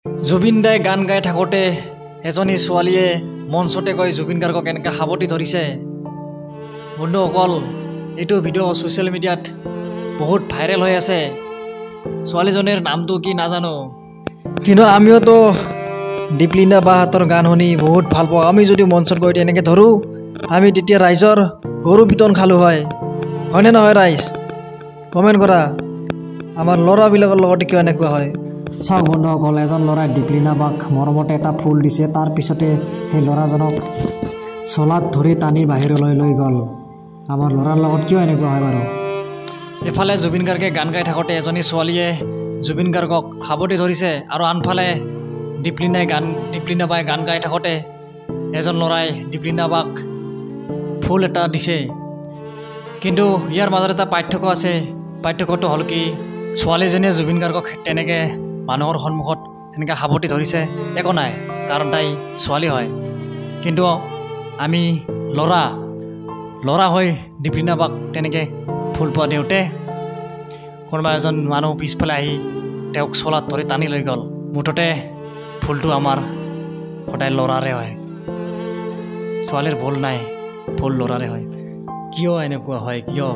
জুবিন দাই গান গাই থাকোঁতে এজনী ছোৱালীয়ে মঞ্চতে গৈ জুবিন গাৰ্গক এনেকৈ সাৱটি ধৰিছে। বন্ধুসকল, এইটো ভিডিঅ' ছ'চিয়েল মিডিয়াত বহুত ভাইৰেল হৈ আছে। ছোৱালীজনীৰ নামটো কি নাজানো, কিন্তু আমিওতো দীপলিনা বাহঁতৰ গান শুনি বহুত ভাল পাওঁ। আমি যদি মঞ্চত গৈ এনেকৈ ধৰোঁ, আমি তেতিয়া ৰাইজৰ গৰু পিতন খালোঁ হয়নে নহয়? ৰাইজ কমেণ্ট কৰা, আমাৰ ল'ৰাবিলাকৰ লগতে কিয় এনেকুৱা হয়। চাওক বন্ধুসকল, এজন ল'ৰাই দীপলিনা বাক মৰমতে এটা ফুল দিছে। তাৰপিছতে সেই ল'ৰাজনক চলাত ধৰি টানি বাহিৰলৈ লৈ গ'ল। আমাৰ ল'ৰাৰ লগত কিয় এনেকুৱা হয় বাৰু? এফালে জুবিন গাৰ্গে গান গাই থাকোঁতে এজনী ছোৱালীয়ে জুবিন গাৰ্গক সাৱটি ধৰিছে, আৰু আনফালে দীপলিনা বাই গান গাই থাকোঁতে এজন ল'ৰাই দীপলিনা বাক ফুল এটা দিছে। কিন্তু ইয়াৰ মাজত এটা পাৰ্থক্য আছে। পাৰ্থক্যটো হ'ল কি, ছোৱালীজনীয়ে জুবিন গাৰ্গক তেনেকৈ মানুহৰ সন্মুখত এনেকৈ সাৱটি ধৰিছে, একো নাই, কাৰণ তাই ছোৱালী হয়। কিন্তু আমি ল'ৰা হৈ দীপলিনা বাক তেনেকৈ ফুল পোৱা দিওঁতে কোনোবা এজন মানুহ পিছফালে আহি তেওঁক চলাত ধৰি টানি লৈ গ'ল। মুঠতে ফুলটো আমাৰ সদায় ল'ৰাৰে হয়, ছোৱালীৰ ভুল নাই, ফুল ল'ৰাৰে হয়। কিয় এনেকুৱা হয়, কিয়?